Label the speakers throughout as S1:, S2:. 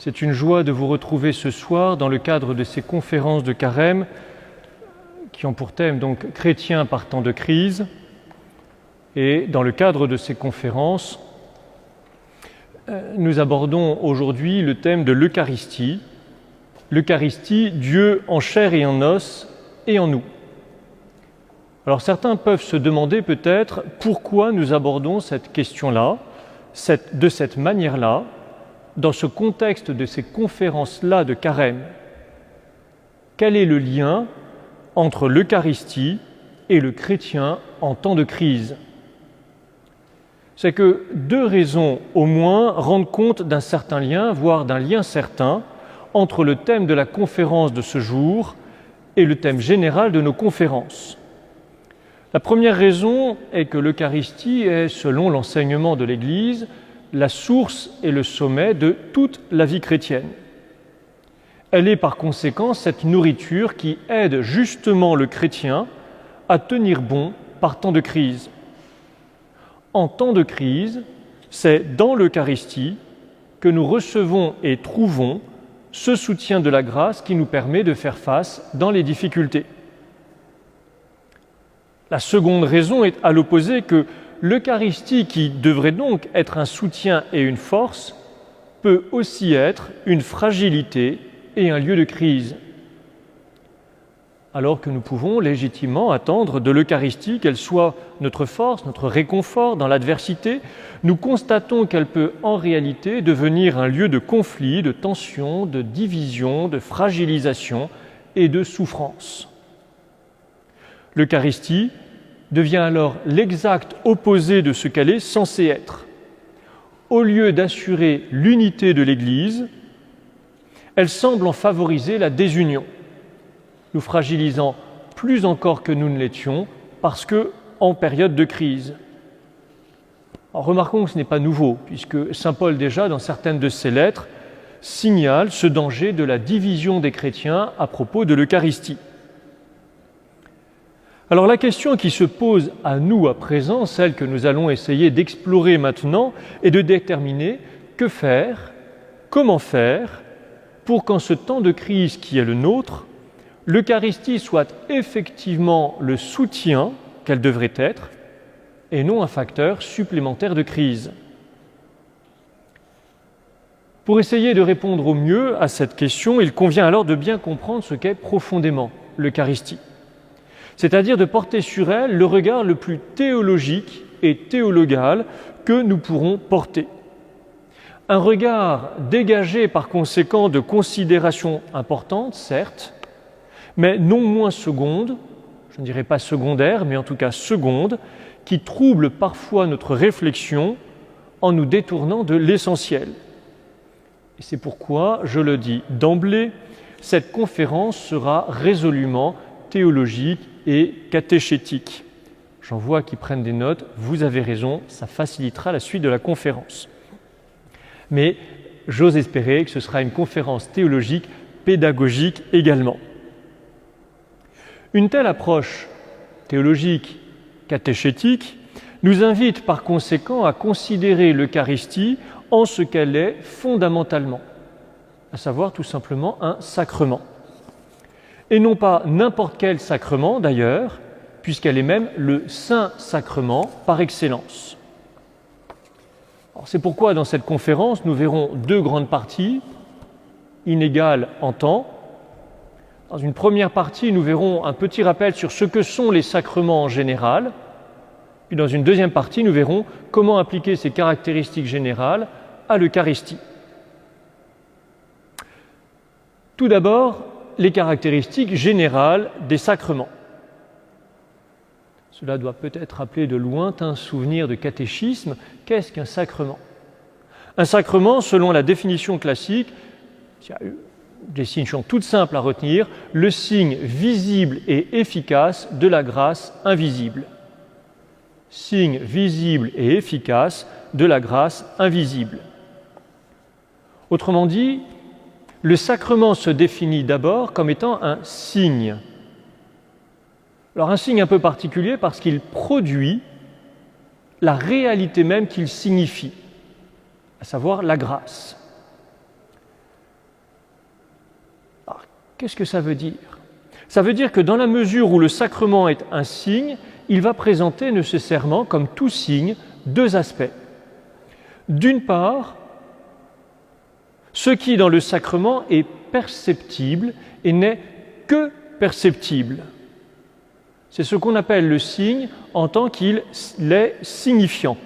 S1: C'est une joie de vous retrouver ce soir dans le cadre de ces conférences de Carême qui ont pour thème donc chrétiens par temps de crise. Et dans le cadre de ces conférences, nous abordons aujourd'hui le thème de l'Eucharistie. L'Eucharistie, Dieu en chair et en os et en nous. Alors certains peuvent se demander peut-être pourquoi nous abordons cette question-là, de cette manière-là, dans ce contexte de ces conférences-là de Carême. Quel est le lien entre l'Eucharistie et le chrétien en temps de crise? C'est que deux raisons au moins rendent compte d'un certain lien, voire d'un lien certain, entre le thème de la conférence de ce jour et le thème général de nos conférences. La première raison est que l'Eucharistie est, selon l'enseignement de l'Église, la source et le sommet de toute la vie chrétienne. Elle est par conséquent cette nourriture qui aide justement le chrétien à tenir bon par temps de crise. En temps de crise, c'est dans l'Eucharistie que nous recevons et trouvons ce soutien de la grâce qui nous permet de faire face dans les difficultés. La seconde raison est à l'opposé que l'Eucharistie, qui devrait donc être un soutien et une force, peut aussi être une fragilité et un lieu de crise. Alors que nous pouvons légitimement attendre de l'Eucharistie qu'elle soit notre force, notre réconfort dans l'adversité, nous constatons qu'elle peut en réalité devenir un lieu de conflit, de tension, de division, de fragilisation et de souffrance. L'Eucharistie devient alors l'exact opposé de ce qu'elle est censée être. Au lieu d'assurer l'unité de l'Église, elle semble en favoriser la désunion, nous fragilisant plus encore que nous ne l'étions, parce qu'en période de crise. Alors, remarquons que ce n'est pas nouveau, puisque saint Paul déjà, dans certaines de ses lettres, signale ce danger de la division des chrétiens à propos de l'Eucharistie. Alors la question qui se pose à nous à présent, celle que nous allons essayer d'explorer maintenant, est de déterminer que faire, comment faire, pour qu'en ce temps de crise qui est le nôtre, l'Eucharistie soit effectivement le soutien qu'elle devrait être, et non un facteur supplémentaire de crise. Pour essayer de répondre au mieux à cette question, il convient alors de bien comprendre ce qu'est profondément l'Eucharistie. C'est-à-dire de porter sur elle le regard le plus théologique et théologal que nous pourrons porter. Un regard dégagé par conséquent de considérations importantes, certes, mais non moins secondes, je ne dirais pas secondaires, mais en tout cas secondes, qui troublent parfois notre réflexion en nous détournant de l'essentiel. Et c'est pourquoi, je le dis d'emblée, cette conférence sera résolument théologique et catéchétique. J'en vois qui prennent des notes, vous avez raison, ça facilitera la suite de la conférence. Mais j'ose espérer que ce sera une conférence théologique, pédagogique également. Une telle approche théologique, catéchétique, nous invite par conséquent à considérer l'Eucharistie en ce qu'elle est fondamentalement, à savoir tout simplement un sacrement. Et non pas n'importe quel sacrement d'ailleurs, puisqu'elle est même le Saint-Sacrement par excellence. Alors, c'est pourquoi dans cette conférence, nous verrons deux grandes parties, inégales en temps. Dans une première partie, nous verrons un petit rappel sur ce que sont les sacrements en général, puis dans une deuxième partie, nous verrons comment appliquer ces caractéristiques générales à l'Eucharistie. Tout d'abord, les caractéristiques générales des sacrements. Cela doit peut-être rappeler de lointains souvenirs de catéchisme. Qu'est-ce qu'un sacrement? Un sacrement, selon la définition classique, il y a une définition toute simple à retenir, le signe visible et efficace de la grâce invisible. Signe visible et efficace de la grâce invisible. Autrement dit, le sacrement se définit d'abord comme étant un signe. Alors un signe un peu particulier parce qu'il produit la réalité même qu'il signifie, à savoir la grâce. Alors, qu'est-ce que ça veut dire? Ça veut dire que dans la mesure où le sacrement est un signe, il va présenter nécessairement, comme tout signe, deux aspects. D'une part, ce qui dans le sacrement est perceptible et n'est que perceptible. C'est ce qu'on appelle le signe en tant qu'il est signifiant,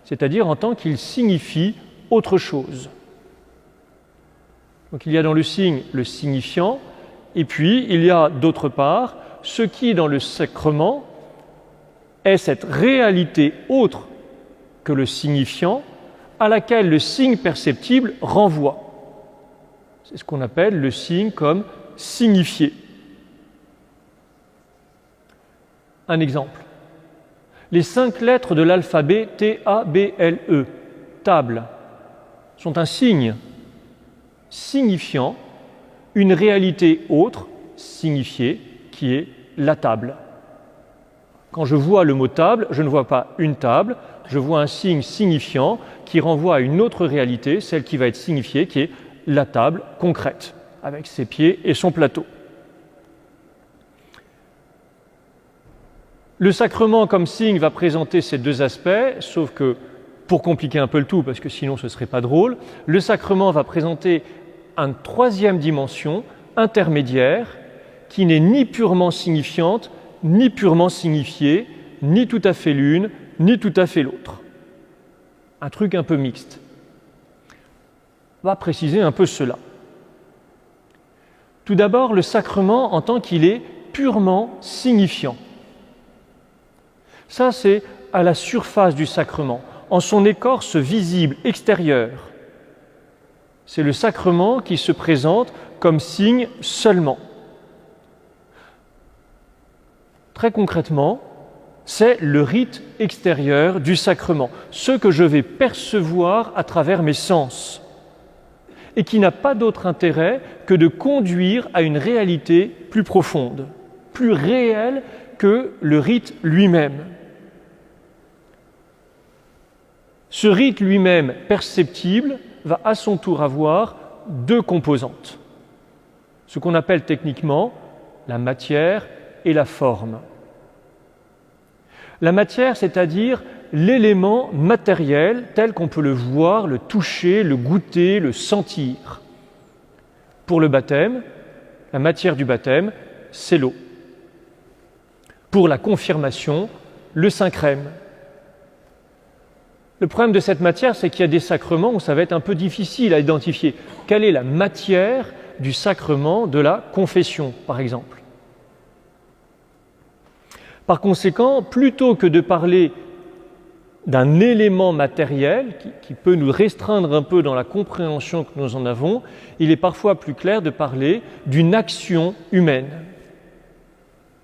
S1: c'est-à-dire en tant qu'il signifie autre chose. Donc il y a dans le signe le signifiant, et puis il y a d'autre part ce qui dans le sacrement est cette réalité autre que le signifiant à laquelle le signe perceptible renvoie. C'est ce qu'on appelle le signe comme signifié. Un exemple. Les 5 lettres de l'alphabet T-A-B-L-E, table, sont un signe signifiant une réalité autre, signifiée, qui est la table. Quand je vois le mot table, je ne vois pas une table, je vois un signe signifiant qui renvoie à une autre réalité, celle qui va être signifiée, qui est la table concrète, avec ses pieds et son plateau. Le sacrement comme signe va présenter ces deux aspects, sauf que, pour compliquer un peu le tout, parce que sinon ce ne serait pas drôle, le sacrement va présenter une troisième dimension intermédiaire qui n'est ni purement signifiante, ni purement signifiée, ni tout à fait l'une, ni tout à fait l'autre. Un truc un peu mixte. On va préciser un peu cela. Tout d'abord, le sacrement en tant qu'il est purement signifiant. Ça, c'est à la surface du sacrement, en son écorce visible extérieure. C'est le sacrement qui se présente comme signe seulement. Très concrètement, c'est le rite extérieur du sacrement, ce que je vais percevoir à travers mes sens, et qui n'a pas d'autre intérêt que de conduire à une réalité plus profonde, plus réelle que le rite lui-même. Ce rite lui-même perceptible va à son tour avoir deux composantes, ce qu'on appelle techniquement la matière et la forme. La matière, c'est-à-dire l'élément matériel tel qu'on peut le voir, le toucher, le goûter, le sentir. Pour le baptême, la matière du baptême, c'est l'eau. Pour la confirmation, le Saint-Crème. Le problème de cette matière, c'est qu'il y a des sacrements où ça va être un peu difficile à identifier. Quelle est la matière du sacrement de la confession, par exemple? Par conséquent, plutôt que de parler d'un élément matériel qui peut nous restreindre un peu dans la compréhension que nous en avons, il est parfois plus clair de parler d'une action humaine.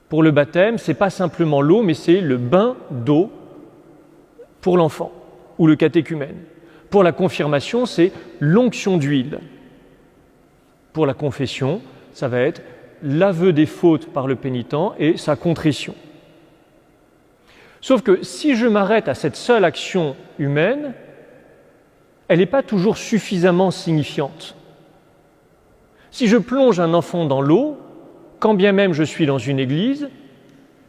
S1: Pour le baptême, ce n'est pas simplement l'eau, mais c'est le bain d'eau pour l'enfant ou le catéchumène. Pour la confirmation, c'est l'onction d'huile. Pour la confession, ça va être l'aveu des fautes par le pénitent et sa contrition. Sauf que si je m'arrête à cette seule action humaine, elle n'est pas toujours suffisamment signifiante. Si je plonge un enfant dans l'eau, quand bien même je suis dans une église,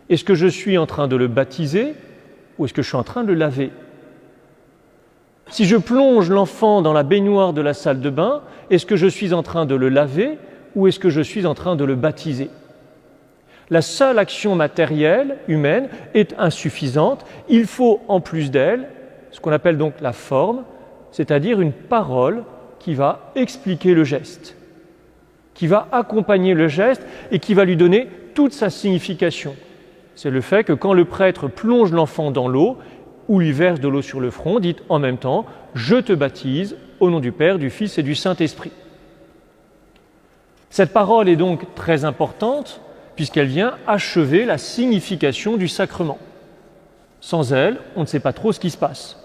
S1: est-ce que je suis en train de le baptiser ou est-ce que je suis en train de le laver? Si je plonge l'enfant dans la baignoire de la salle de bain, est-ce que je suis en train de le laver ou est-ce que je suis en train de le baptiser? La seule action matérielle, humaine, est insuffisante. Il faut en plus d'elle, ce qu'on appelle donc la forme, c'est-à-dire une parole qui va expliquer le geste, qui va accompagner le geste et qui va lui donner toute sa signification. C'est le fait que quand le prêtre plonge l'enfant dans l'eau ou lui verse de l'eau sur le front, dit en même temps « Je te baptise au nom du Père, du Fils et du Saint-Esprit ». Cette parole est donc très importante puisqu'elle vient achever la signification du sacrement. Sans elle, on ne sait pas trop ce qui se passe.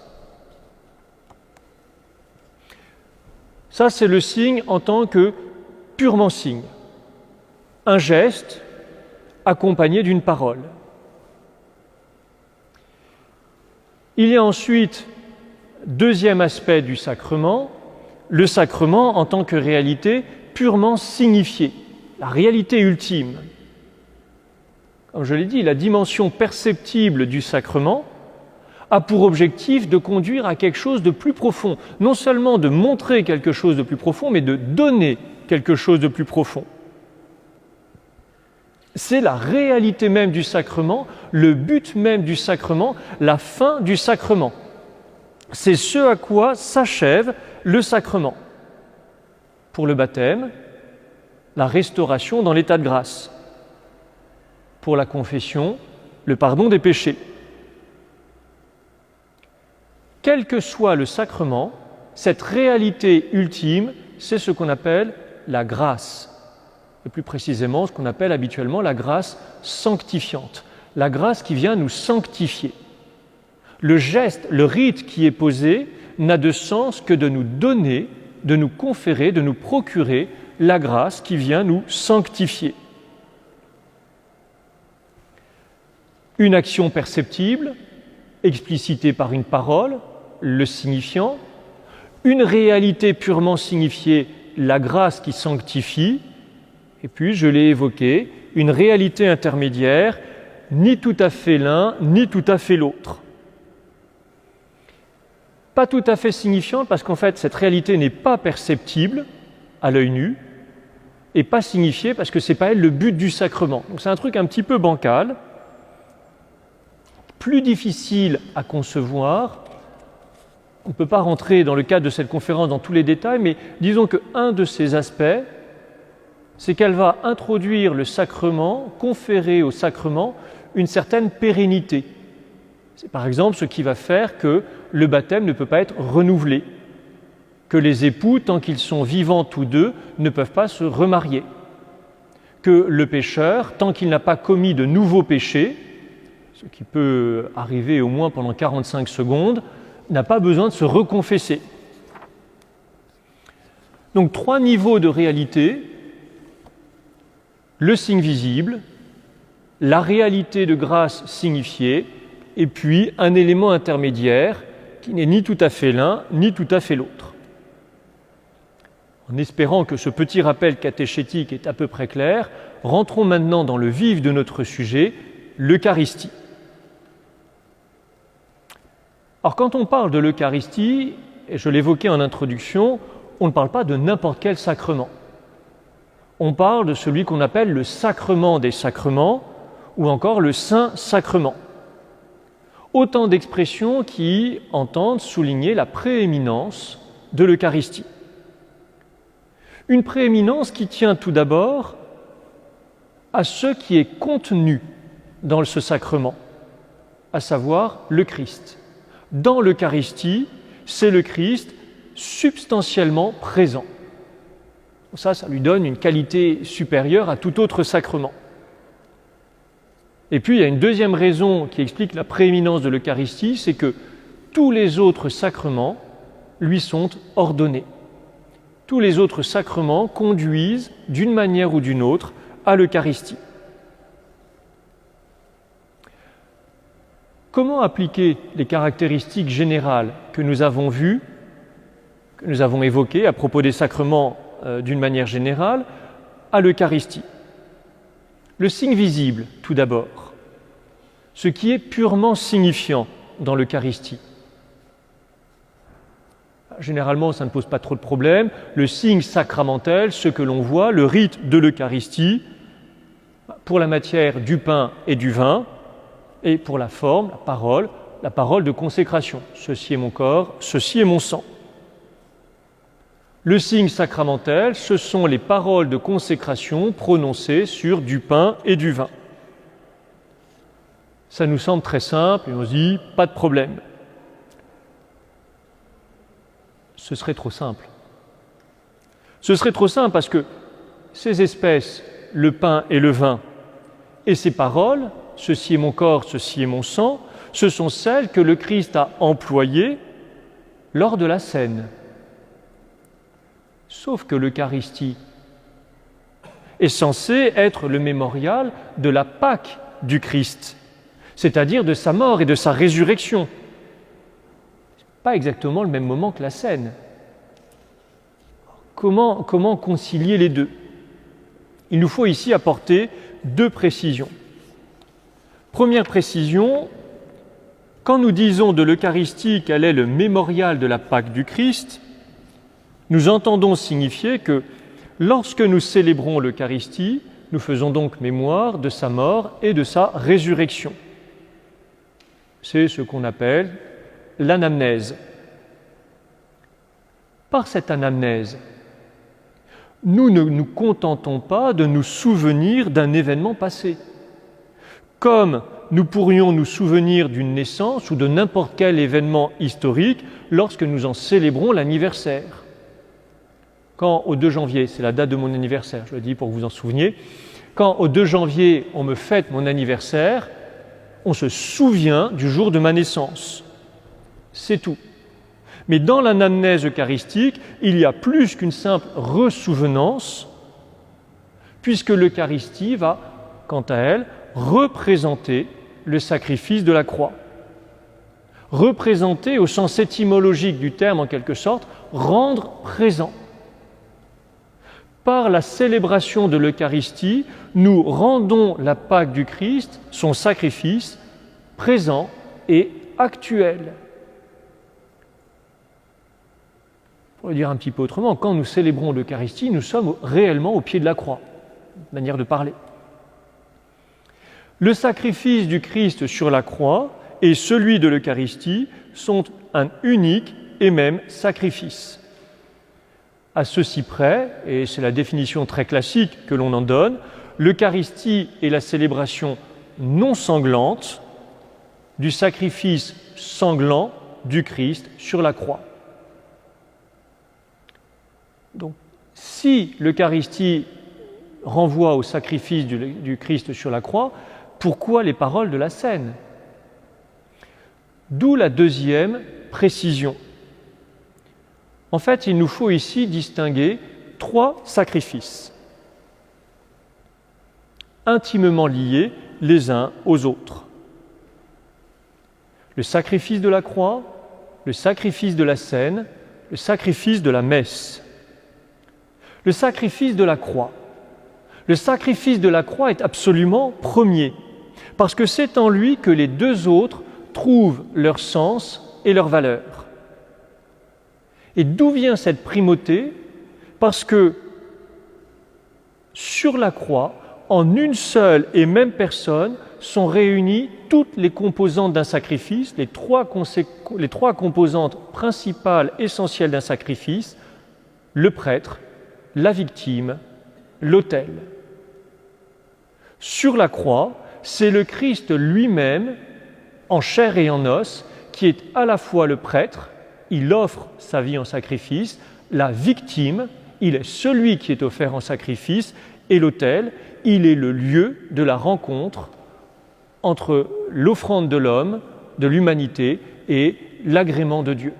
S1: Ça, c'est le signe en tant que purement signe. Un geste accompagné d'une parole. Il y a ensuite, deuxième aspect du sacrement, le sacrement en tant que réalité purement signifiée, la réalité ultime. Comme je l'ai dit, la dimension perceptible du sacrement a pour objectif de conduire à quelque chose de plus profond, non seulement de montrer quelque chose de plus profond, mais de donner quelque chose de plus profond. C'est la réalité même du sacrement, le but même du sacrement, la fin du sacrement. C'est ce à quoi s'achève le sacrement. Pour le baptême, la restauration dans l'état de grâce. Pour la confession, le pardon des péchés. Quel que soit le sacrement, cette réalité ultime, c'est ce qu'on appelle la grâce. Et plus précisément, ce qu'on appelle habituellement la grâce sanctifiante. La grâce qui vient nous sanctifier. Le geste, le rite qui est posé n'a de sens que de nous donner, de nous conférer, de nous procurer la grâce qui vient nous sanctifier. Une action perceptible, explicitée par une parole, le signifiant, une réalité purement signifiée, la grâce qui sanctifie, et puis, je l'ai évoqué, une réalité intermédiaire, ni tout à fait l'un, ni tout à fait l'autre. Pas tout à fait signifiante parce qu'en fait, cette réalité n'est pas perceptible à l'œil nu, et pas signifiée parce que ce n'est pas elle le but du sacrement. Donc c'est un truc un petit peu bancal, plus difficile à concevoir. On ne peut pas rentrer dans le cadre de cette conférence dans tous les détails, mais disons qu'un de ces aspects, c'est qu'elle va introduire le sacrement, conférer au sacrement une certaine pérennité. C'est par exemple ce qui va faire que le baptême ne peut pas être renouvelé, que les époux, tant qu'ils sont vivants tous deux, ne peuvent pas se remarier, que le pécheur, tant qu'il n'a pas commis de nouveaux péchés, ce qui peut arriver au moins pendant 45 secondes, n'a pas besoin de se reconfesser. Donc 3 niveaux de réalité: le signe visible, la réalité de grâce signifiée, et puis un élément intermédiaire qui n'est ni tout à fait l'un, ni tout à fait l'autre. En espérant que ce petit rappel catéchétique est à peu près clair, rentrons maintenant dans le vif de notre sujet, l'Eucharistie. Alors quand on parle de l'Eucharistie, et je l'évoquais en introduction, on ne parle pas de n'importe quel sacrement. On parle de celui qu'on appelle le sacrement des sacrements, ou encore le Saint-Sacrement. Autant d'expressions qui entendent souligner la prééminence de l'Eucharistie. Une prééminence qui tient tout d'abord à ce qui est contenu dans ce sacrement, à savoir le Christ. Dans l'Eucharistie, c'est le Christ substantiellement présent. Ça lui donne une qualité supérieure à tout autre sacrement. Et puis, il y a une deuxième raison qui explique la prééminence de l'Eucharistie, c'est que tous les autres sacrements lui sont ordonnés. Tous les autres sacrements conduisent, d'une manière ou d'une autre, à l'Eucharistie. Comment appliquer les caractéristiques générales que nous avons vues, que nous avons évoquées à propos des sacrements d'une manière générale, à l'Eucharistie? Le signe visible, tout d'abord, ce qui est purement signifiant dans l'Eucharistie. Généralement, ça ne pose pas trop de problèmes. Le signe sacramentel, ce que l'on voit, le rite de l'Eucharistie, pour la matière du pain et du vin, et pour la forme, la parole de consécration. Ceci est mon corps, ceci est mon sang. Le signe sacramentel, ce sont les paroles de consécration prononcées sur du pain et du vin. Ça nous semble très simple et on se dit, pas de problème. Ce serait trop simple. Ce serait trop simple parce que ces espèces, le pain et le vin, et ces paroles, ceci est mon corps, ceci est mon sang, ce sont celles que le Christ a employées lors de la scène. Sauf que l'Eucharistie est censée être le mémorial de la Pâque du Christ, c'est-à-dire de sa mort et de sa résurrection. Pas exactement le même moment que la scène. comment concilier les deux? Il nous faut ici apporter deux précisions. Première précision, quand nous disons de l'Eucharistie qu'elle est le mémorial de la Pâque du Christ, nous entendons signifier que lorsque nous célébrons l'Eucharistie, nous faisons donc mémoire de sa mort et de sa résurrection. C'est ce qu'on appelle l'anamnèse. Par cette anamnèse, nous ne nous contentons pas de nous souvenir d'un événement passé. Comme nous pourrions nous souvenir d'une naissance ou de n'importe quel événement historique lorsque nous en célébrons l'anniversaire. Quand au 2 janvier, c'est la date de mon anniversaire, je le dis pour que vous en souveniez, quand au 2 janvier on me fête mon anniversaire, on se souvient du jour de ma naissance. C'est tout. Mais dans l'anamnèse eucharistique, il y a plus qu'une simple ressouvenance, puisque l'Eucharistie va, quant à elle, représenter le sacrifice de la croix. Représenter, au sens étymologique du terme en quelque sorte, rendre présent. Par la célébration de l'Eucharistie, nous rendons la Pâque du Christ, son sacrifice, présent et actuel. Pour le dire un petit peu autrement, quand nous célébrons l'Eucharistie, nous sommes réellement au pied de la croix, manière de parler. Le sacrifice du Christ sur la croix et celui de l'Eucharistie sont un unique et même sacrifice. À ceci près, et c'est la définition très classique que l'on en donne, l'Eucharistie est la célébration non sanglante du sacrifice sanglant du Christ sur la croix. Donc, si l'Eucharistie renvoie au sacrifice du Christ sur la croix, pourquoi les paroles de la scène? D'où la deuxième précision. En fait, il nous faut ici distinguer 3 sacrifices, intimement liés les uns aux autres. Le sacrifice de la croix, le sacrifice de la scène, le sacrifice de la messe. Le sacrifice de la croix. Le sacrifice de la croix est absolument premier, parce que c'est en lui que les 2 autres trouvent leur sens et leur valeur. Et d'où vient cette primauté? Parce que sur la croix, en une seule et même personne, sont réunies toutes les composantes d'un sacrifice, les trois composantes principales, essentielles d'un sacrifice, le prêtre, la victime, l'autel. Sur la croix, c'est le Christ lui-même, en chair et en os, qui est à la fois le prêtre, il offre sa vie en sacrifice, la victime, il est celui qui est offert en sacrifice, et l'autel, il est le lieu de la rencontre entre l'offrande de l'homme, de l'humanité, et l'agrément de Dieu.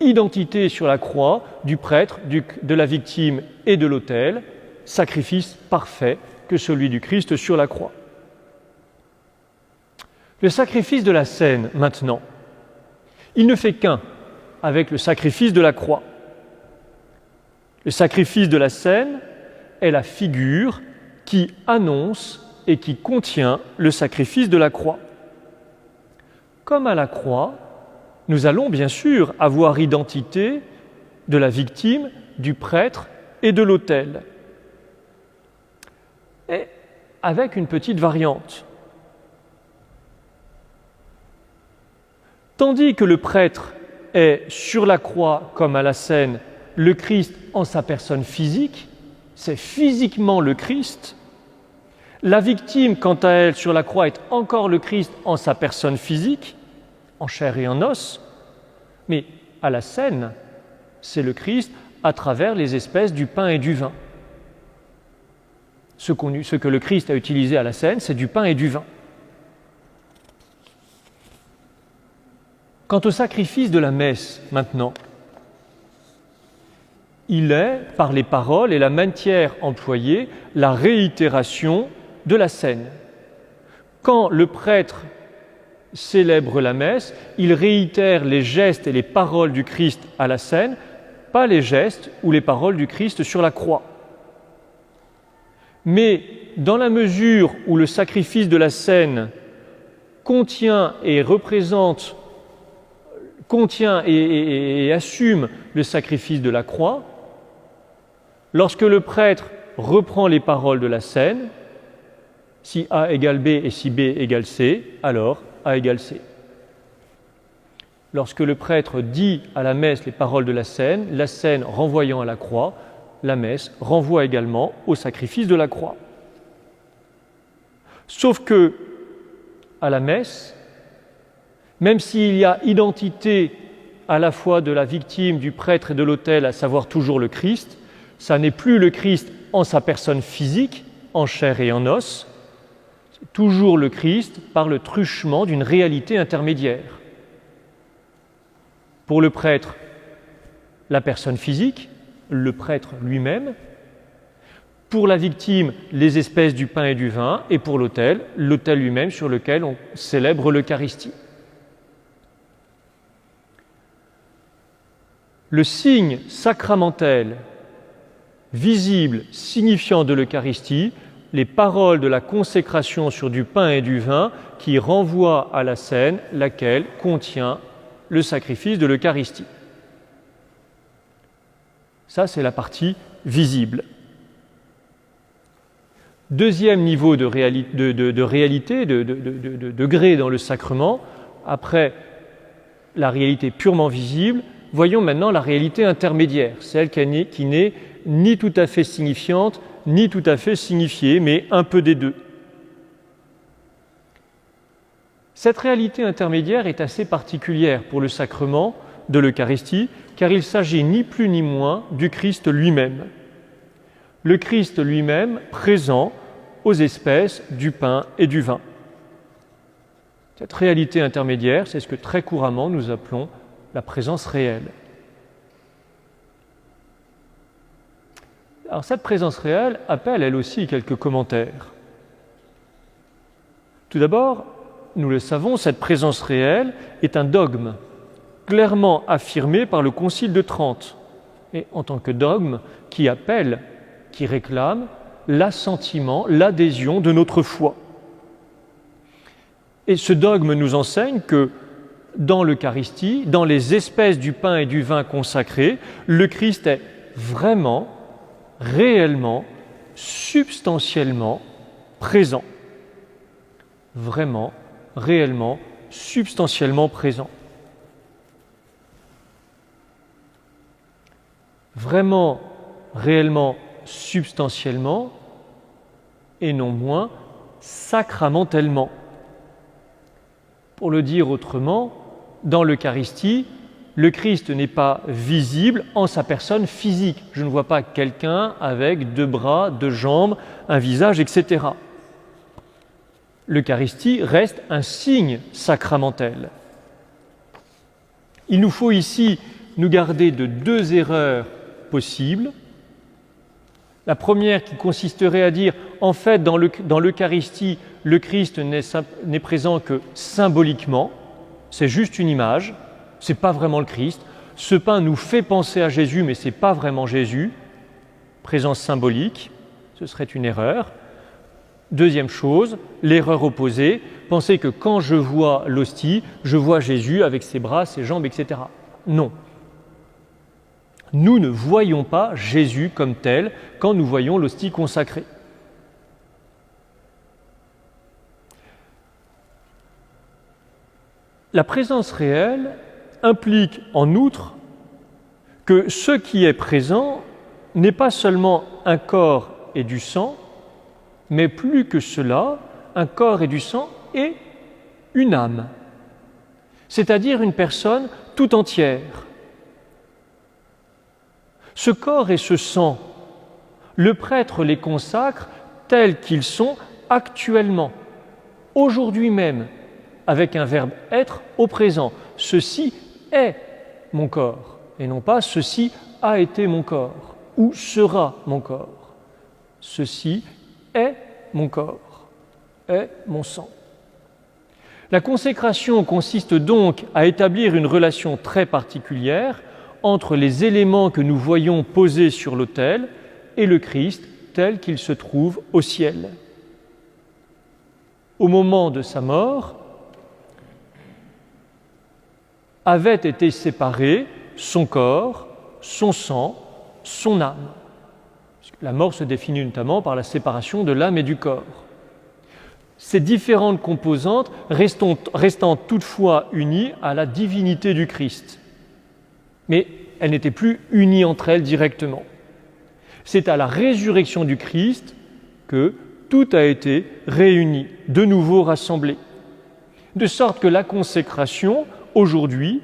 S1: Identité sur la croix du prêtre, de la victime et de l'autel, sacrifice parfait que celui du Christ sur la croix. Le sacrifice de la scène, maintenant, il ne fait qu'un avec le sacrifice de la croix. Le sacrifice de la scène est la figure qui annonce et qui contient le sacrifice de la croix. Comme à la croix, nous allons bien sûr avoir identité de la victime, du prêtre et de l'autel. Et avec une petite variante. Tandis que le prêtre est sur la croix comme à la scène le Christ en sa personne physique, c'est physiquement le Christ. La victime, quant à elle, sur la croix est encore le Christ en sa personne physique, en chair et en os, mais à la scène, c'est le Christ à travers les espèces du pain et du vin. Ce que le Christ a utilisé à la scène, c'est du pain et du vin. Quant au sacrifice de la messe, maintenant, il est, par les paroles et la matière employée, la réitération de la scène. Quand le prêtre célèbre la messe, il réitère les gestes et les paroles du Christ à la scène, pas les gestes ou les paroles du Christ sur la croix. Mais dans la mesure où le sacrifice de la scène contient et assume le sacrifice de la croix, lorsque le prêtre reprend les paroles de la scène, si A égale B et si B égale C, alors A égale C. Lorsque le prêtre dit à la messe les paroles de la scène renvoyant à la croix, la messe renvoie également au sacrifice de la croix. Sauf que, à la messe, même s'il y a identité à la fois de la victime, du prêtre et de l'autel, à savoir toujours le Christ, ça n'est plus le Christ en sa personne physique, en chair et en os, c'est toujours le Christ par le truchement d'une réalité intermédiaire. Pour le prêtre, la personne physique, le prêtre lui-même. Pour la victime, les espèces du pain et du vin. Et pour l'autel, l'autel lui-même sur lequel on célèbre l'Eucharistie. Le signe sacramentel, visible, signifiant de l'Eucharistie, les paroles de la consécration sur du pain et du vin qui renvoient à la scène, laquelle contient le sacrifice de l'Eucharistie. Ça, c'est la partie visible. Deuxième niveau de réalité, de degré dans le sacrement, après la réalité purement visible, voyons maintenant la réalité intermédiaire, celle qui n'est ni tout à fait signifiante, ni tout à fait signifiée, mais un peu des deux. Cette réalité intermédiaire est assez particulière pour le sacrement de l'Eucharistie, car il s'agit ni plus ni moins du Christ lui-même. Le Christ lui-même présent aux espèces du pain et du vin. Cette réalité intermédiaire, c'est ce que très couramment nous appelons la présence réelle. Alors cette présence réelle appelle elle aussi quelques commentaires. Tout d'abord, nous le savons, cette présence réelle est un dogme clairement affirmé par le Concile de Trente, et en tant que dogme qui appelle, qui réclame l'assentiment, l'adhésion de notre foi. Et ce dogme nous enseigne que dans l'Eucharistie, dans les espèces du pain et du vin consacrés, le Christ est vraiment, réellement, substantiellement présent. Vraiment, réellement, substantiellement présent. Vraiment, réellement, substantiellement, et non moins sacramentellement. Pour le dire autrement, dans l'Eucharistie, le Christ n'est pas visible en sa personne physique. Je ne vois pas quelqu'un avec 2 bras, 2 jambes, un visage, etc. L'Eucharistie reste un signe sacramentel. Il nous faut ici nous garder de 2 erreurs possibles. La première qui consisterait à dire, en fait, dans l'Eucharistie, le Christ n'est présent que symboliquement, c'est juste une image, ce n'est pas vraiment le Christ. Ce pain nous fait penser à Jésus, mais ce n'est pas vraiment Jésus. Présence symbolique, ce serait une erreur. Deuxième chose, l'erreur opposée, penser que quand je vois l'hostie, je vois Jésus avec ses bras, ses jambes, etc. Non. Nous ne voyons pas Jésus comme tel quand nous voyons l'hostie consacrée. La présence réelle implique en outre que ce qui est présent n'est pas seulement un corps et du sang, mais plus que cela, un corps et du sang et une âme, c'est-à-dire une personne tout entière. Ce corps et ce sang, le prêtre les consacre tels qu'ils sont actuellement, aujourd'hui même, avec un verbe être au présent. Ceci est mon corps, et non pas ceci a été mon corps, ou sera mon corps. Ceci est mon corps, est mon sang. La consécration consiste donc à établir une relation très particulière entre les éléments que nous voyons posés sur l'autel et le Christ tel qu'il se trouve au ciel. Au moment de sa mort, avaient été séparés son corps, son sang, son âme. La mort se définit notamment par la séparation de l'âme et du corps. Ces différentes composantes restant toutefois unies à la divinité du Christ. Mais elles n'étaient plus unies entre elles directement. C'est à la résurrection du Christ que tout a été réuni, de nouveau rassemblé. De sorte que la consécration, aujourd'hui,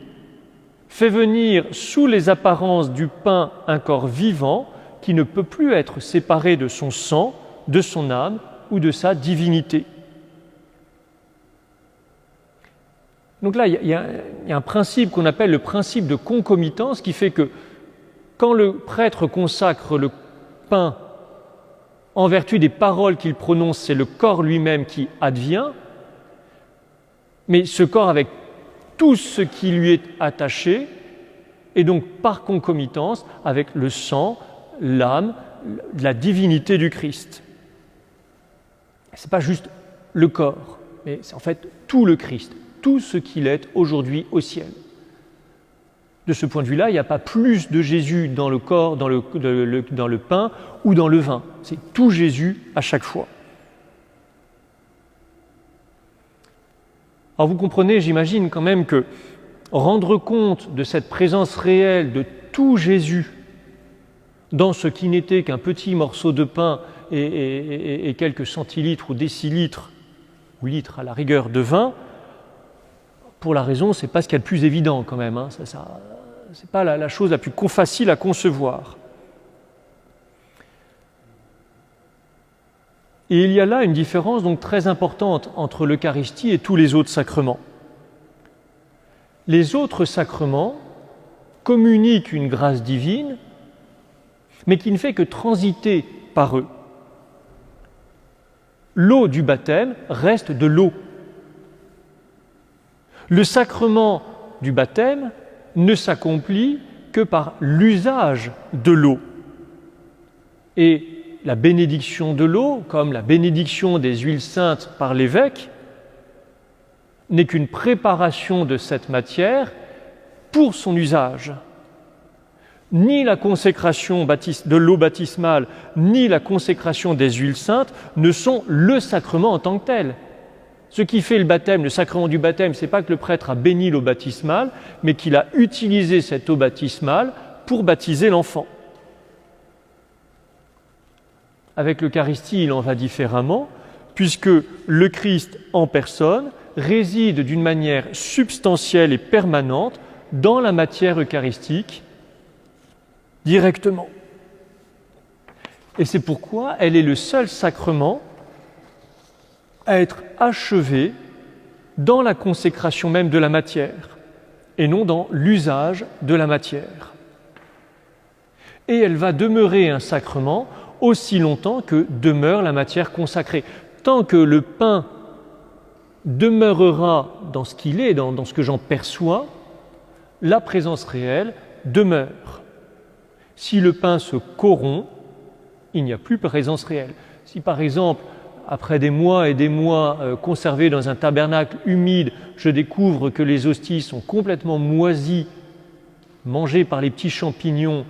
S1: fait venir sous les apparences du pain un corps vivant qui ne peut plus être séparé de son sang, de son âme ou de sa divinité. Donc là, il y a un principe qu'on appelle le principe de concomitance qui fait que quand le prêtre consacre le pain en vertu des paroles qu'il prononce, c'est le corps lui-même qui advient, mais ce corps avec tout ce qui lui est attaché, et donc par concomitance avec le sang, l'âme, la divinité du Christ. Ce n'est pas juste le corps, mais c'est en fait tout le Christ, tout ce qu'il est aujourd'hui au ciel. De ce point de vue-là, il n'y a pas plus de Jésus dans le corps, dans le pain ou dans le vin. C'est tout Jésus à chaque fois. Alors vous comprenez, j'imagine quand même que rendre compte de cette présence réelle de tout Jésus dans ce qui n'était qu'un petit morceau de pain et quelques centilitres ou décilitres, ou litres à la rigueur de vin, pour la raison, ce n'est pas ce qu'il y a de plus évident quand même. Ce n'est pas la chose la plus facile à concevoir. Et il y a là une différence donc très importante entre l'Eucharistie et tous les autres sacrements. Les autres sacrements communiquent une grâce divine, mais qui ne fait que transiter par eux. L'eau du baptême reste de l'eau. Le sacrement du baptême ne s'accomplit que par l'usage de l'eau. Et la bénédiction de l'eau, comme la bénédiction des huiles saintes par l'évêque, n'est qu'une préparation de cette matière pour son usage. Ni la consécration de l'eau baptismale, ni la consécration des huiles saintes ne sont le sacrement en tant que tel. Ce qui fait le baptême, le sacrement du baptême, ce n'est pas que le prêtre a béni l'eau baptismale, mais qu'il a utilisé cette eau baptismale pour baptiser l'enfant. Avec l'Eucharistie, il en va différemment, puisque le Christ en personne réside d'une manière substantielle et permanente dans la matière eucharistique directement. Et c'est pourquoi elle est le seul sacrement à être achevé dans la consécration même de la matière, et non dans l'usage de la matière. Et elle va demeurer un sacrement aussi longtemps que demeure la matière consacrée. Tant que le pain demeurera dans ce qu'il est, dans ce que j'en perçois, la présence réelle demeure. Si le pain se corrompt, il n'y a plus de présence réelle. Si par exemple, après des mois et des mois conservés dans un tabernacle humide, je découvre que les hosties sont complètement moisies, mangées par les petits champignons,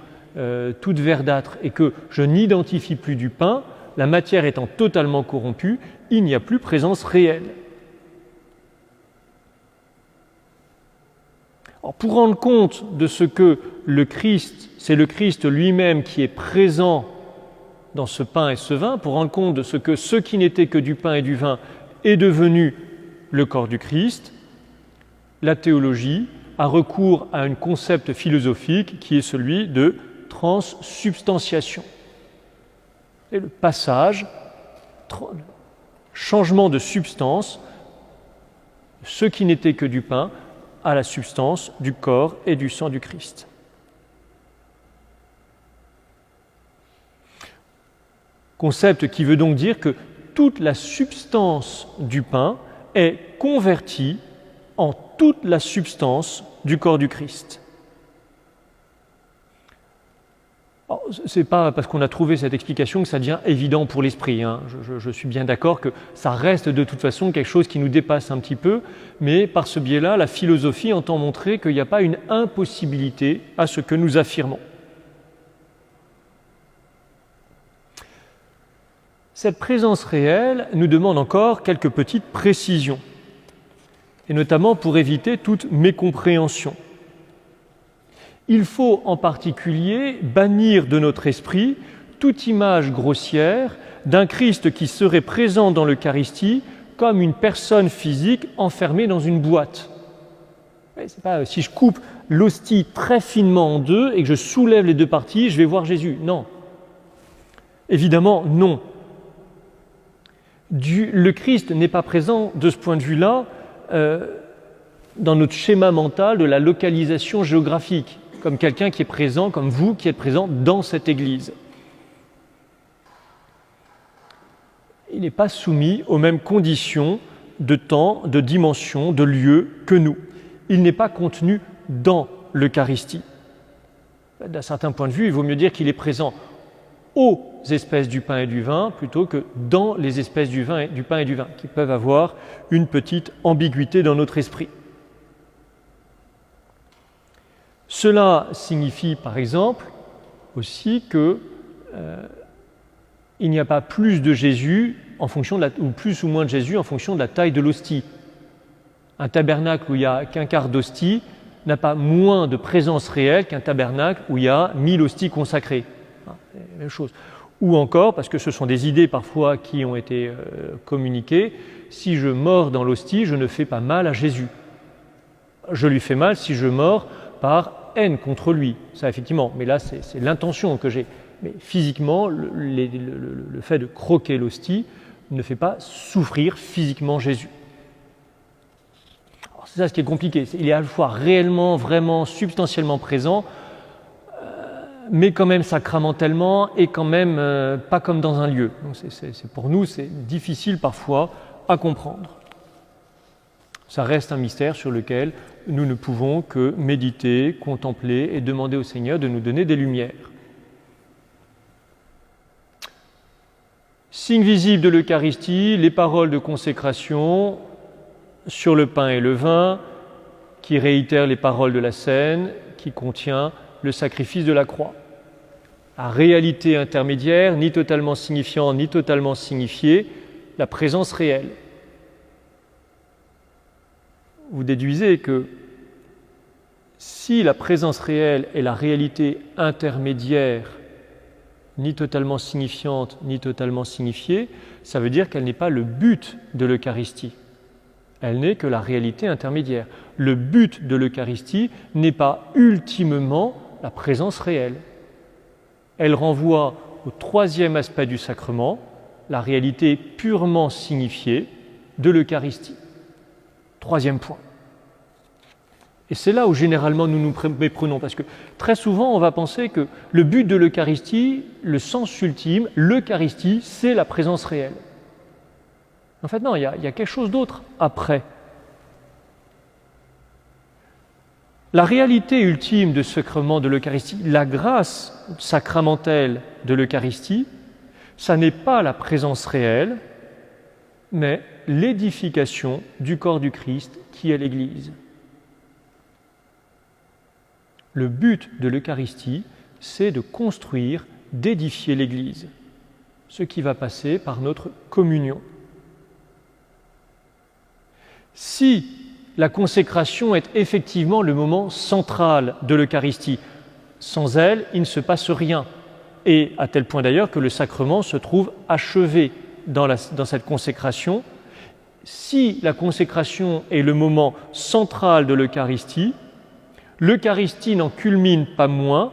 S1: toutes verdâtres, et que je n'identifie plus du pain, la matière étant totalement corrompue, il n'y a plus présence réelle. Alors, pour rendre compte de ce que le Christ, c'est le Christ lui-même qui est présent dans ce pain et ce vin, pour rendre compte de ce que ce qui n'était que du pain et du vin est devenu le corps du Christ, la théologie a recours à un concept philosophique qui est celui de transsubstantiation. Et le passage, changement de substance, ce qui n'était que du pain à la substance du corps et du sang du Christ. Concept qui veut donc dire que toute la substance du pain est converti en toute la substance du corps du Christ. Ce n'est pas parce qu'on a trouvé cette explication que ça devient évident pour l'esprit. Je suis bien d'accord que ça reste de toute façon quelque chose qui nous dépasse un petit peu, mais par ce biais-là, la philosophie entend montrer qu'il n'y a pas une impossibilité à ce que nous affirmons. Cette présence réelle nous demande encore quelques petites précisions, et notamment pour éviter toute mécompréhension. Il faut en particulier bannir de notre esprit toute image grossière d'un Christ qui serait présent dans l'Eucharistie comme une personne physique enfermée dans une boîte. C'est pas si je coupe l'hostie très finement en deux et que je soulève les deux parties, je vais voir Jésus. Non. Évidemment, non. Le Christ n'est pas présent de ce point de vue-là dans notre schéma mental de la localisation géographique, comme quelqu'un qui est présent, comme vous qui êtes présent dans cette Église. Il n'est pas soumis aux mêmes conditions de temps, de dimension, de lieu que nous. Il n'est pas contenu dans l'Eucharistie. D'un certain point de vue, il vaut mieux dire qu'il est présent aux espèces du pain et du vin plutôt que dans les espèces du pain et du vin, qui peuvent avoir une petite ambiguïté dans notre esprit. Cela signifie, par exemple, aussi que il n'y a pas plus de Jésus en fonction ou plus ou moins de Jésus en fonction de la taille de l'hostie. Un tabernacle où il n'y a qu'un quart d'hostie n'a pas moins de présence réelle qu'un tabernacle où il y a 1000 hosties consacrées. C'est la même chose. Ou encore, parce que ce sont des idées parfois qui ont été communiquées, si je mords dans l'hostie, je ne fais pas mal à Jésus. Je lui fais mal si je mords par haine contre lui, ça effectivement, mais là c'est l'intention que j'ai. Mais physiquement, le fait de croquer l'hostie ne fait pas souffrir physiquement Jésus. Alors, c'est ça ce qui est compliqué, il est à la fois réellement, vraiment, substantiellement présent, mais quand même sacramentellement et quand même pas comme dans un lieu. Donc pour nous, c'est difficile parfois à comprendre. Ça reste un mystère sur lequel nous ne pouvons que méditer, contempler et demander au Seigneur de nous donner des lumières. Signe visible de l'Eucharistie, les paroles de consécration sur le pain et le vin, qui réitèrent les paroles de la scène, qui contient le sacrifice de la croix. La réalité intermédiaire, ni totalement signifiante, ni totalement signifiée, la présence réelle. Vous déduisez que si la présence réelle est la réalité intermédiaire, ni totalement signifiante, ni totalement signifiée, ça veut dire qu'elle n'est pas le but de l'Eucharistie. Elle n'est que la réalité intermédiaire. Le but de l'Eucharistie n'est pas ultimement la présence réelle. Elle renvoie au troisième aspect du sacrement, la réalité purement signifiée de l'Eucharistie. Troisième point. Et c'est là où généralement nous nous méprenons, parce que très souvent on va penser que le but de l'Eucharistie, le sens ultime, l'Eucharistie, c'est la présence réelle. En fait non, il y a quelque chose d'autre après. La réalité ultime de ce sacrement de l'Eucharistie, la grâce sacramentelle de l'Eucharistie, ça n'est pas la présence réelle, mais l'édification du corps du Christ qui est l'Église. Le but de l'Eucharistie, c'est de construire, d'édifier l'Église, ce qui va passer par notre communion. Si la consécration est effectivement le moment central de l'Eucharistie, sans elle, il ne se passe rien, et à tel point d'ailleurs que le sacrement se trouve achevé dans cette consécration. Si la consécration est le moment central de l'Eucharistie, l'Eucharistie n'en culmine pas moins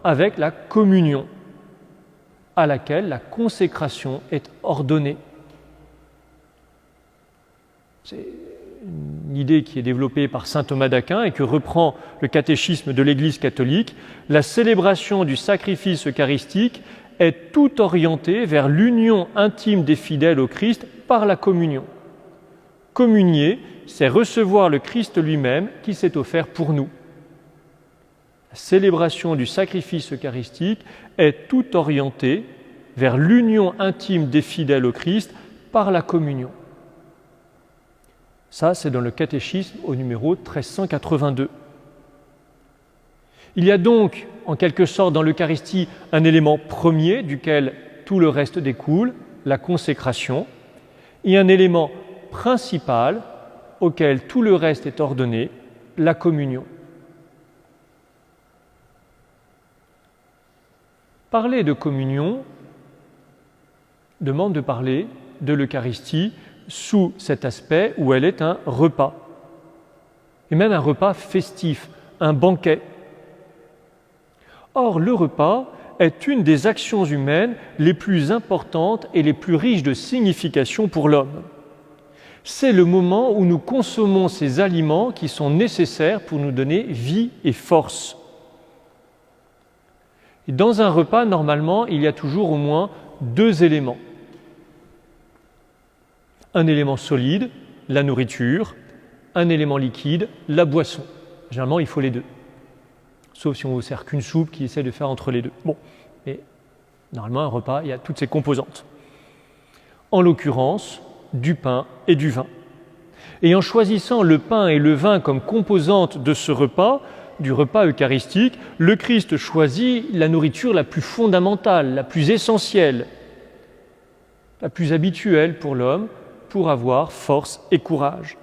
S1: avec la communion, à laquelle la consécration est ordonnée. C'est une idée qui est développée par saint Thomas d'Aquin et que reprend le catéchisme de l'Église catholique. La célébration du sacrifice eucharistique est tout orientée vers l'union intime des fidèles au Christ par la communion. Communier, c'est recevoir le Christ lui-même qui s'est offert pour nous. La célébration du sacrifice eucharistique est tout orientée vers l'union intime des fidèles au Christ par la communion. Ça, c'est dans le catéchisme au numéro 1382. Il y a donc, en quelque sorte, dans l'Eucharistie, un élément premier duquel tout le reste découle, la consécration, et un élément principal auquel tout le reste est ordonné, la communion. Parler de communion demande de parler de l'Eucharistie sous cet aspect où elle est un repas, et même un repas festif, un banquet. Or, le repas est une des actions humaines les plus importantes et les plus riches de signification pour l'homme. C'est le moment où nous consommons ces aliments qui sont nécessaires pour nous donner vie et force. Et dans un repas, normalement, il y a toujours au moins 2 éléments. Un élément solide, la nourriture, un élément liquide, la boisson. Généralement, il faut les 2. Sauf si on ne vous sert qu'une soupe qui essaie de faire entre les 2. Bon, mais normalement, un repas, il y a toutes ces composantes. En l'occurrence, du pain et du vin. Et en choisissant le pain et le vin comme composantes de ce repas, du repas eucharistique, le Christ choisit la nourriture la plus fondamentale, la plus essentielle, la plus habituelle pour l'homme, pour avoir force et courage.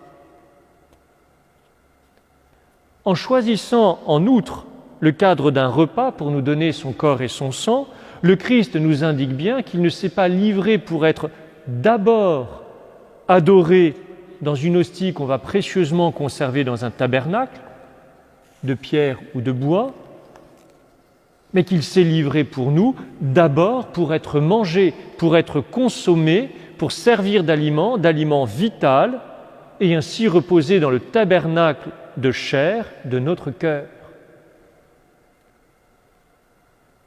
S1: En choisissant en outre le cadre d'un repas pour nous donner son corps et son sang, le Christ nous indique bien qu'il ne s'est pas livré pour être d'abord adoré dans une hostie qu'on va précieusement conserver dans un tabernacle, de pierre ou de bois, mais qu'il s'est livré pour nous d'abord pour être mangé, pour être consommé, pour servir d'aliment vital, et ainsi reposer dans le tabernacle de chair de notre cœur.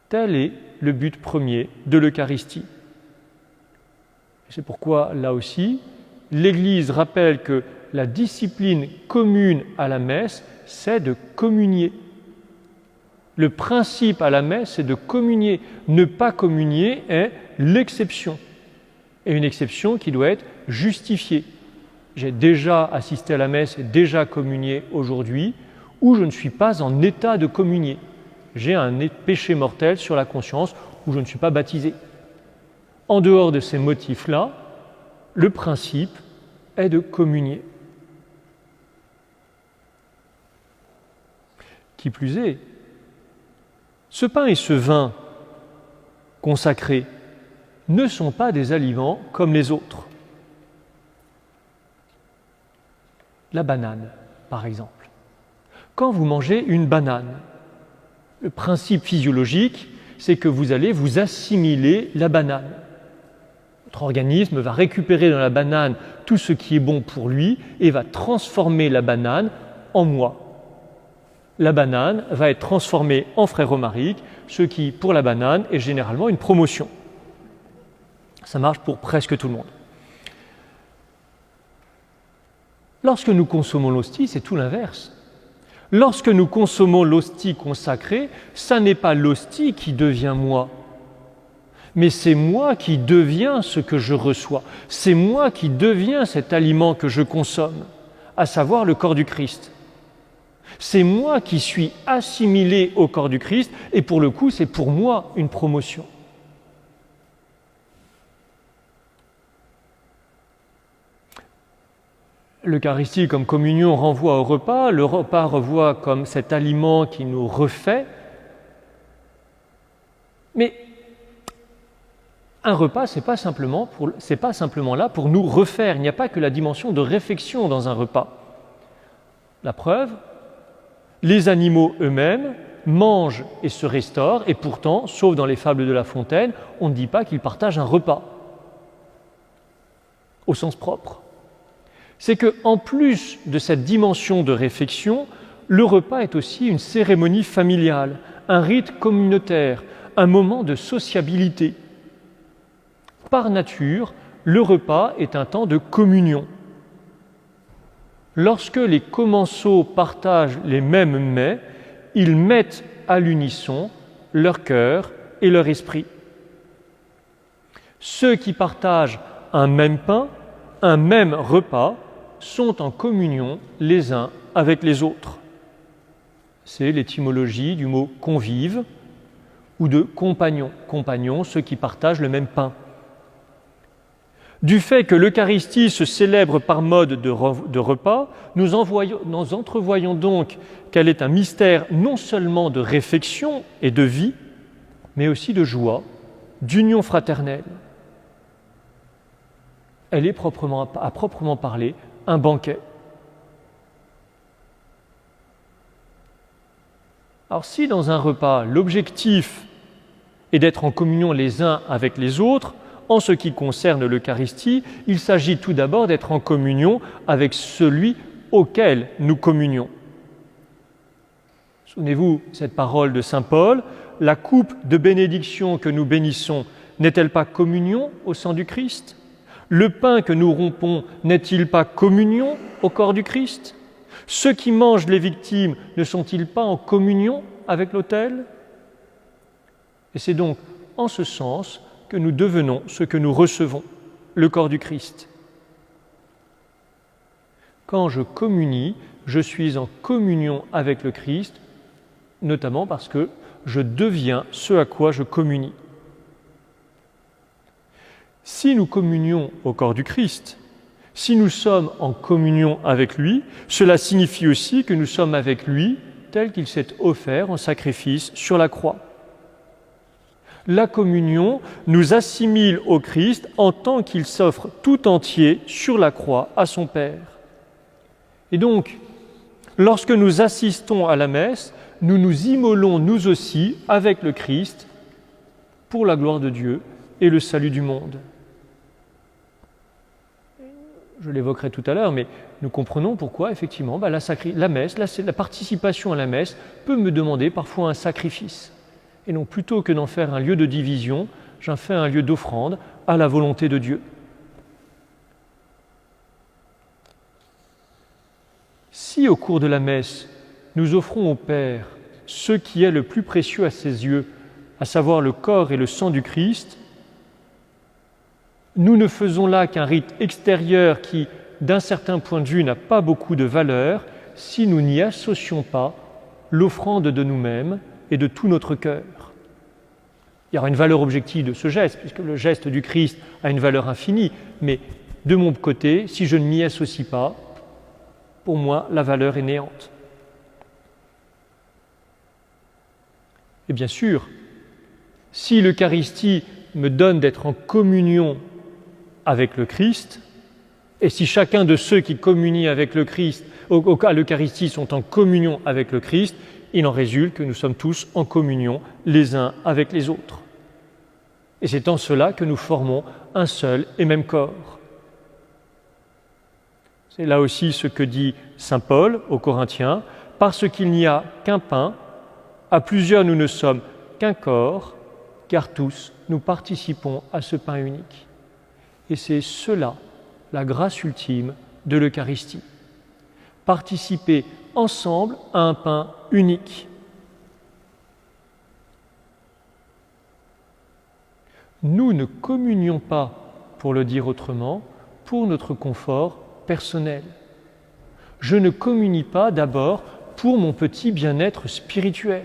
S1: Tel est le but premier de l'Eucharistie. C'est pourquoi, là aussi, l'Église rappelle que la discipline commune à la messe, c'est de communier. Le principe à la messe, c'est de communier. Ne pas communier est l'exception. Et une exception qui doit être justifiée. J'ai déjà assisté à la messe et déjà communié aujourd'hui, ou je ne suis pas en état de communier. J'ai un péché mortel sur la conscience, ou je ne suis pas baptisé. En dehors de ces motifs-là, le principe est de communier. Qui plus est, ce pain et ce vin consacrés ne sont pas des aliments comme les autres. La banane, par exemple. Quand vous mangez une banane, le principe physiologique, c'est que vous allez vous assimiler la banane. Votre organisme va récupérer dans la banane tout ce qui est bon pour lui et va transformer la banane en moi. La banane va être transformée en frais romariques, ce qui, pour la banane, est généralement une promotion. Ça marche pour presque tout le monde. Lorsque nous consommons l'hostie, c'est tout l'inverse. Lorsque nous consommons l'hostie consacrée, ça n'est pas l'hostie qui devient moi, mais c'est moi qui deviens ce que je reçois. C'est moi qui deviens cet aliment que je consomme, à savoir le corps du Christ. C'est moi qui suis assimilé au corps du Christ, et pour le coup, c'est pour moi une promotion. L'Eucharistie comme communion renvoie au repas, le repas renvoie comme cet aliment qui nous refait. Mais un repas, c'est pas simplement là pour nous refaire. Il n'y a pas que la dimension de réfection dans un repas. La preuve, les animaux eux-mêmes mangent et se restaurent, et pourtant, sauf dans les fables de La Fontaine, on ne dit pas qu'ils partagent un repas, au sens propre. C'est qu'en plus de cette dimension de réfection, le repas est aussi une cérémonie familiale, un rite communautaire, un moment de sociabilité. Par nature, le repas est un temps de communion. lorsque les commensaux partagent les mêmes mets, ils mettent à l'unisson leur cœur et leur esprit. Ceux qui partagent un même pain, un même repas, sont en communion les uns avec les autres. C'est l'étymologie du mot convive ou de compagnon. Compagnon, ceux qui partagent le même pain. Du fait que l'Eucharistie se célèbre par mode de repas, nous entrevoyons donc qu'elle est un mystère non seulement de réfection et de vie, mais aussi de joie, d'union fraternelle. Elle est à proprement parler un banquet. Alors si dans un repas, l'objectif est d'être en communion les uns avec les autres, en ce qui concerne l'Eucharistie, il s'agit tout d'abord d'être en communion avec celui auquel nous communions. Souvenez-vous cette parole de saint Paul, la coupe de bénédiction que nous bénissons n'est-elle pas communion au sang du Christ ? Le pain que nous rompons n'est-il pas communion au corps du Christ ? Ceux qui mangent les victimes ne sont-ils pas en communion avec l'autel ? Et c'est donc en ce sens que nous devenons ce que nous recevons, le corps du Christ. Quand je communie, je suis en communion avec le Christ, notamment parce que je deviens ce à quoi je communie. Si nous communions au corps du Christ, si nous sommes en communion avec lui, cela signifie aussi que nous sommes avec lui tel qu'il s'est offert en sacrifice sur la croix. La communion nous assimile au Christ en tant qu'il s'offre tout entier sur la croix à son Père. Et donc, lorsque nous assistons à la messe, nous nous immolons nous aussi avec le Christ pour la gloire de Dieu et le salut du monde. Je l'évoquerai tout à l'heure, mais nous comprenons pourquoi, effectivement, la messe, la participation à la messe peut me demander parfois un sacrifice. Et donc, plutôt que d'en faire un lieu de division, j'en fais un lieu d'offrande à la volonté de Dieu. Si, au cours de la messe, nous offrons au Père ce qui est le plus précieux à ses yeux, à savoir le corps et le sang du Christ, nous ne faisons là qu'un rite extérieur qui, d'un certain point de vue, n'a pas beaucoup de valeur si nous n'y associons pas l'offrande de nous-mêmes et de tout notre cœur. Il y aura une valeur objective de ce geste, puisque le geste du Christ a une valeur infinie, mais de mon côté, si je ne m'y associe pas, pour moi, la valeur est néante. Et bien sûr, si l'Eucharistie me donne d'être en communion avec le Christ, et si chacun de ceux qui communient avec le Christ, à l'Eucharistie, sont en communion avec le Christ, il en résulte que nous sommes tous en communion les uns avec les autres. Et c'est en cela que nous formons un seul et même corps. C'est là aussi ce que dit saint Paul aux Corinthiens, « Parce qu'il n'y a qu'un pain, à plusieurs nous ne sommes qu'un corps, car tous nous participons à ce pain unique. » Et c'est cela, la grâce ultime de l'Eucharistie. Participer ensemble à un pain unique. Nous ne communions pas, pour le dire autrement, pour notre confort personnel. Je ne communie pas d'abord pour mon petit bien-être spirituel.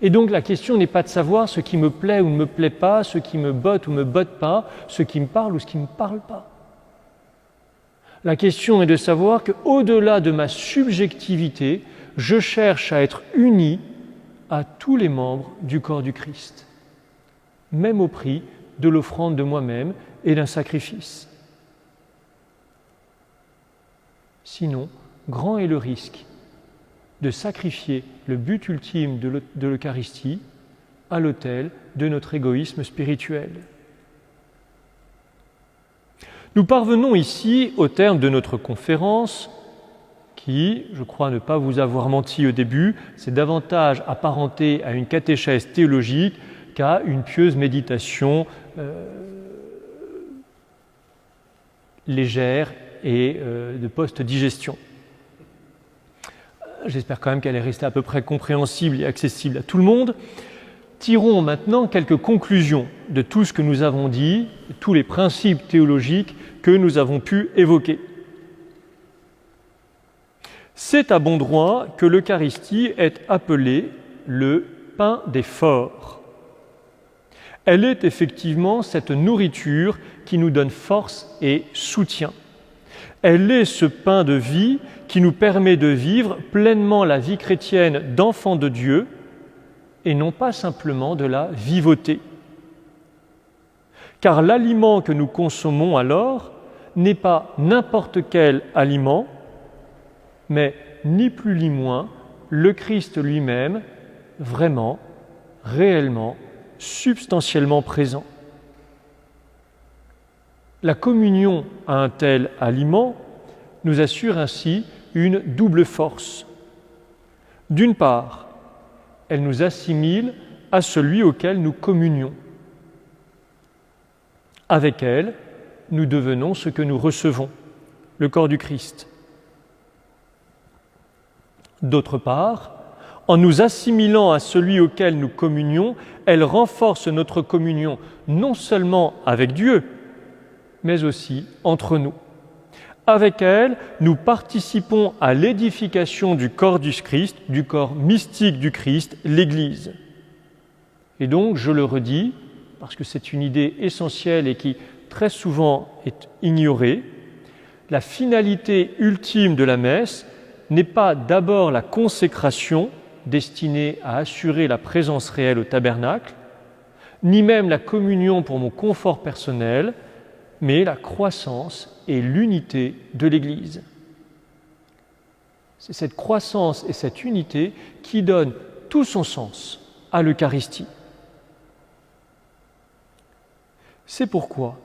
S1: Et donc la question n'est pas de savoir ce qui me plaît ou ne me plaît pas, ce qui me botte ou ne me botte pas, ce qui me parle ou ce qui ne me parle pas. La question est de savoir qu'au-delà de ma subjectivité, je cherche à être uni à tous les membres du corps du Christ, même au prix de l'offrande de moi-même et d'un sacrifice. Sinon, grand est le risque de sacrifier le but ultime de l'Eucharistie à l'autel de notre égoïsme spirituel. Nous parvenons ici au terme de notre conférence qui, je crois ne pas vous avoir menti au début, s'est davantage apparentée à une catéchèse théologique qu'à une pieuse méditation légère et de post-digestion. J'espère quand même qu'elle est restée à peu près compréhensible et accessible à tout le monde. Tirons maintenant quelques conclusions de tout ce que nous avons dit, de tous les principes théologiques que nous avons pu évoquer. C'est à bon droit que l'Eucharistie est appelée le pain des forts. Elle est effectivement cette nourriture qui nous donne force et soutien. Elle est ce pain de vie qui nous permet de vivre pleinement la vie chrétienne d'enfant de Dieu et non pas simplement de la vivoter. Car l'aliment que nous consommons alors n'est pas n'importe quel aliment, mais ni plus ni moins le Christ lui-même, vraiment, réellement, substantiellement présent. La communion à un tel aliment nous assure ainsi une double force. D'une part, elle nous assimile à celui auquel nous communions. Avec elle, nous devenons ce que nous recevons, le corps du Christ. D'autre part, en nous assimilant à celui auquel nous communions, elle renforce notre communion non seulement avec Dieu, mais aussi entre nous. Avec elle, nous participons à l'édification du corps du Christ, du corps mystique du Christ, l'Église. Et donc, je le redis, parce que c'est une idée essentielle et qui très souvent est ignorée, la finalité ultime de la messe n'est pas d'abord la consécration destinée à assurer la présence réelle au tabernacle, ni même la communion pour mon confort personnel, mais la croissance et l'unité de l'Église. C'est cette croissance et cette unité qui donnent tout son sens à l'Eucharistie. C'est pourquoi,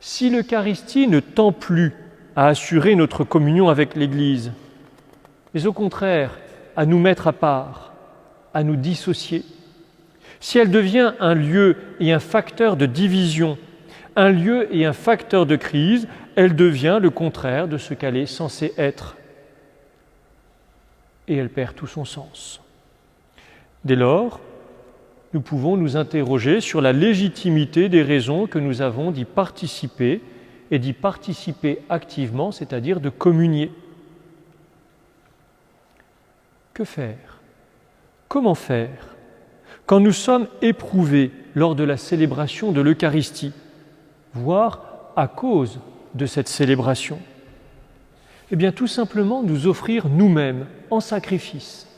S1: si l'Eucharistie ne tend plus à assurer notre communion avec l'Église, mais au contraire à nous mettre à part, à nous dissocier, si elle devient un lieu et un facteur de division, un lieu et un facteur de crise, elle devient le contraire de ce qu'elle est censée être. Et elle perd tout son sens. Dès lors, nous pouvons nous interroger sur la légitimité des raisons que nous avons d'y participer et d'y participer activement, c'est-à-dire de communier. Que faire ? Comment faire quand nous sommes éprouvés lors de la célébration de l'Eucharistie, voire à cause de cette célébration? Eh bien, tout simplement nous offrir nous-mêmes en sacrifice,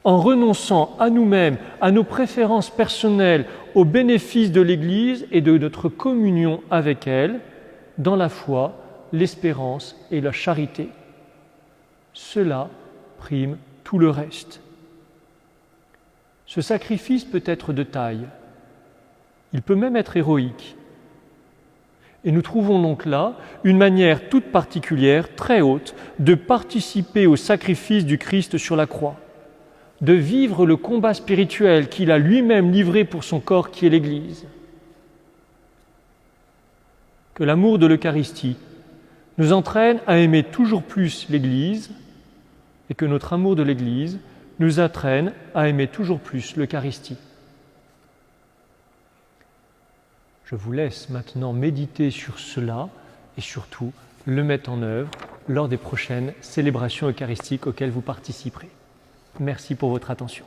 S1: en renonçant à nous-mêmes, à nos préférences personnelles, au bénéfice de l'Église et de notre communion avec elle, dans la foi, l'espérance et la charité. Cela prime tout le reste. Ce sacrifice peut être de taille, il peut même être héroïque. Et nous trouvons donc là une manière toute particulière, très haute, de participer au sacrifice du Christ sur la croix, de vivre le combat spirituel qu'il a lui-même livré pour son corps qui est l'Église. Que l'amour de l'Eucharistie nous entraîne à aimer toujours plus l'Église et que notre amour de l'Église nous entraîne à aimer toujours plus l'Eucharistie. Je vous laisse maintenant méditer sur cela et surtout le mettre en œuvre lors des prochaines célébrations eucharistiques auxquelles vous participerez. Merci pour votre attention.